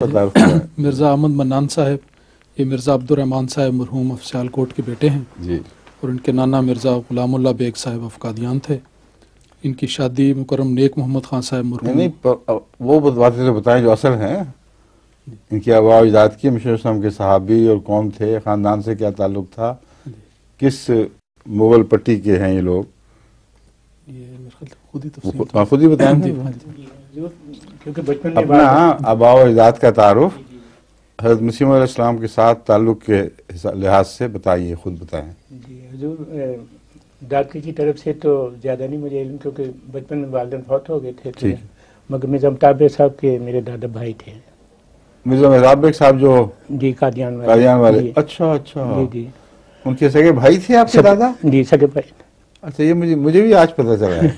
مرزا احمد منان صاحب یہ مرزا عبدالرحمن صاحب مرحوم آف سیالکوٹ کے بیٹے ہیں جی، اور ان کے نانا مرزا غلام اللہ بیگ صاحب آف قادیان تھے۔ ان کی شادی مکرم نیک محمد خان صاحب مرحوم وہ باتیں تو بتائیں جو اصل ہیں۔ ان کی آباء و اجداد کی مشیر اسلام کے صحابی اور کون تھے، خاندان سے کیا تعلق تھا، کس مغل پٹی کے ہیں یہ لوگ، یہ میرے خیال سے خود ہی بتائیں تھے کیونکہ بچپن میں اپنا آباء و اجداد کا تعارف حضرت مسیح علیہ السلام کے ساتھ تعلق کے لحاظ سے بتائیے، خود بتائیں۔ جی حضور، دادی کی طرف سے تو زیادہ نہیں مجھے علم، کیونکہ بچپن میں والدین فوت ہو گئے تھے، مگر مرزا مطاب بیگ صاحب کے میرے دادا بھائی تھے۔ مرزا مطاب بیگ صاحب جو جی قادیان والے جی. اچھا جی جی ان کے سگے بھائی تھے آپ کے دادا؟ جی سگے بھائی۔ اچھا، یہ مجھے بھی آج پتہ چلا ہے۔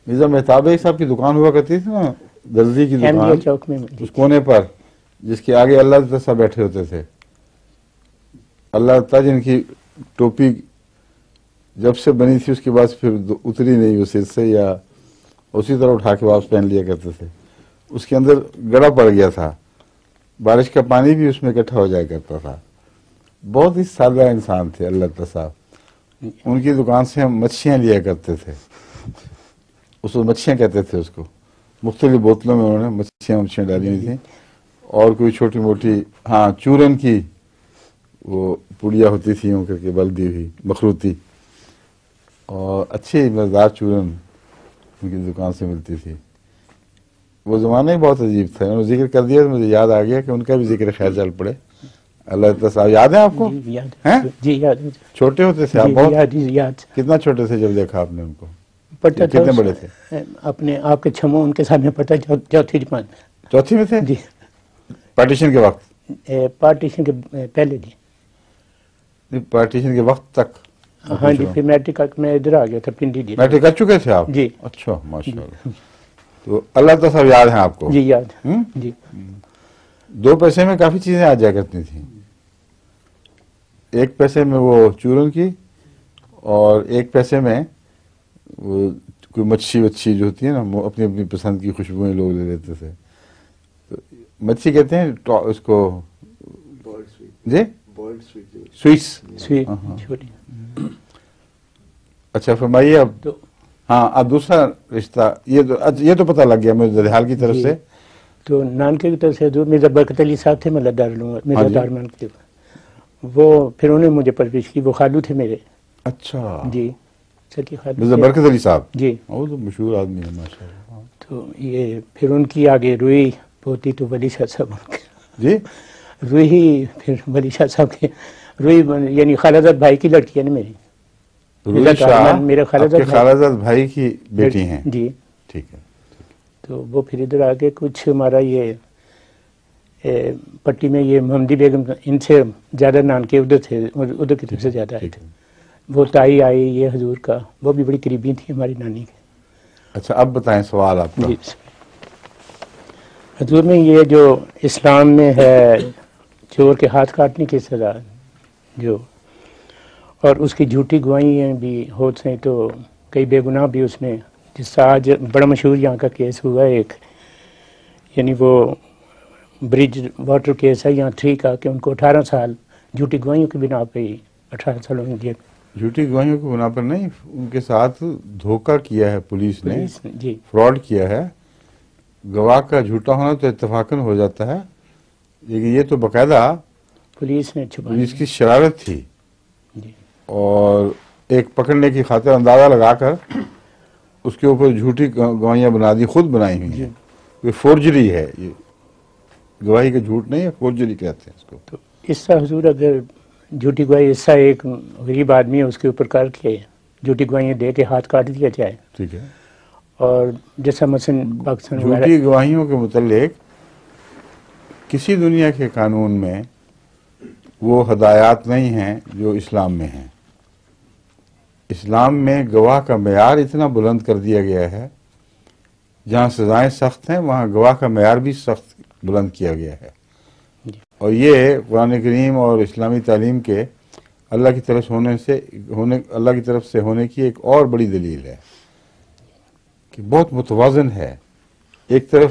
مرزا مطاب بیگ صاحب کی دکان ہوا کرتی تھی نا، درزی کی دکان چوک میں، اس کونے پر، جس کے آگے اللہ تعالیٰ صاحب بیٹھے ہوتے تھے۔ اللہ تعالیٰ جن کی ٹوپی جب سے بنی تھی اس کے بعد پھر اتری نہیں اس سے، یا اسی طرح اٹھا کے واپس پہن لیا کرتے تھے۔ اس کے اندر گڑا پڑ گیا تھا، بارش کا پانی بھی اس میں اکٹھا ہو جایا کرتا تھا۔ بہت ہی سادہ انسان تھے اللہ تعالیٰ صاحب۔ ان کی دکان سے ہم مچھیاں لیا کرتے تھے، اس کو مچھیاں کہتے تھے اس کو۔ مختلف بوتلوں میں انہوں نے مچھیاں ڈالی ہوئی تھیں، اور کوئی چھوٹی موٹی چورن کی وہ پڑیا ہوتی تھی یوں کر کے بلدی ہوئی مخروطی، اور اچھی مزیدار چورن ان کی دکان سے ملتی تھی۔ وہ زمانہ ہی بہت عجیب تھا۔ انہوں نے ذکر کر دیا تو مجھے یاد آ گیا کہ ان کا بھی ذکر خیر چل پڑے۔ اللہ تعالیٰ صاحب یاد ہے آپ کو؟ جی یاد ہے۔ چھوٹے ہوتے تھے آپ بہت؟ یاد۔ کتنا چھوٹے تھے جب دیکھا آپ نے ان کو؟ کتنے بڑے تھے؟ اپنے آپ کے چھمو ان کے سامنے پڑھتا، چوتھی جماعت میں۔ چوتھی میں تھے؟ جی، پارٹیشن کے وقت؟ پارٹیشن کے پہلے جی، پارٹیشن کے وقت تک؟ ہاں جی، پھر میٹرک میں ادھر آ گیا تھا پنڈی جی۔ میٹرک کر چکے تھے آپ؟ جی۔ اچھا، ماشاء اللہ۔ تو اللہ تعالیٰ صاحب یاد ہیں آپ کو؟ جی یاد۔ جی 2 پیسے میں کافی چیزیں آ جایا کرتی تھیں۔ 1 پیسے میں وہ چورن کی، اور 1 پیسے میں وہ کوئی مچھی جو ہوتی ہے نا، اپنی اپنی پسند کی خوشبوئیں لوگ لے لیتے تھے۔ تو مچھی کہتے ہیں اس کو، جی سویٹس۔ اچھا فرمائیے اب۔ ہاں، اب دوسرا رشتہ، یہ تو پتہ لگ گیا مجھے دریال کی طرف سے۔ تو نانکے کی طرف سے حضور مرزا برکت علی صاحب تھے، ملا مرزا دارمان کے، وہ پھر انہوں نے مجھے پرورش کی، وہ خالو تھے میرے۔ اچھا جی، سکی خالو مرزا برکت علی صاحب؟ جی، وہ تو مشہور آدمی ہے ماشاء اللہ۔ تو یہ پھر ان کی آگے روئی پوتی تو ولی شاہ صاحب۔ جی، روئی پھر ولی شاہ صاحب کے، روئی یعنی خالازاد بھائی کی لڑکی ہے نا میری، روئی شاہ میرے خالازاد بھائی کی بیٹی ہیں؟ جی، ٹھیک ہے۔ تو وہ پھر ادھر آگے کچھ ہمارا یہ پٹی میں یہ محمدی بیگم، ان سے زیادہ نانکے ادھر تھے، ادھر کی طرف سے زیادہ آئے تھے۔ وہ تائی آئی یہ حضور کا، وہ بھی بڑی قریبی تھی ہماری نانی کے۔ اچھا اب بتائیں سوال آپ کا۔ جی حضور میں یہ جو اسلام میں ہے چور کے ہاتھ کاٹنے کی سزا جو، اور اس کی جھوٹی گواہیاں بھی ہوتے ہیں، تو کئی بے گناہ بھی اس میں، جس سے آج بڑا مشہور یہاں کا کیس ہوا ہے ایک، یعنی وہ برج واٹر کیس ہے یہاں 3 کا، کہ ان کو 18 سال جھوٹی گواہیوں کی بنا پہ 18 سالوں میں جیل۔ جھوٹی گواہیوں کی بنا پر نہیں، ان کے ساتھ دھوکہ کیا ہے پولیس نے، جی فراڈ کیا ہے۔ گواہ کا جھوٹا ہونا تو اتفاقاً ہو جاتا ہے، لیکن یہ تو باقاعدہ پولیس نے چھپا، پولیس کی شرارت تھی، جی اور ایک پکڑنے کی خاطر اندازہ لگا کر اس کے اوپر جھوٹی گواہیاں بنا دی، خود بنائی ہوئی ہیں۔ یہ فورجری ہے، یہ گواہی کا جھوٹ نہیں ہے، فورجری کہتے ہیں اس کو۔ تو اس سے حضور اگر جھوٹی گواہی، اس سے ایک غریب آدمی ہے اس کے اوپر کر کے جھوٹی گواہیاں دے کے ہاتھ کاٹ دیا جائے، ٹھیک ہے۔ اور جیسا مثلا پاکستان جھوٹی گواہیوں کے متعلق کسی دنیا کے قانون میں وہ ہدایات نہیں ہیں جو اسلام میں ہیں۔ اسلام میں گواہ کا معیار اتنا بلند کر دیا گیا ہے، جہاں سزائیں سخت ہیں وہاں گواہ کا معیار بھی سخت بلند کیا گیا ہے۔ اور یہ قرآن کریم اور اسلامی تعلیم کے اللہ کی طرف سے ہونے کی ایک اور بڑی دلیل ہے کہ بہت متوازن ہے۔ ایک طرف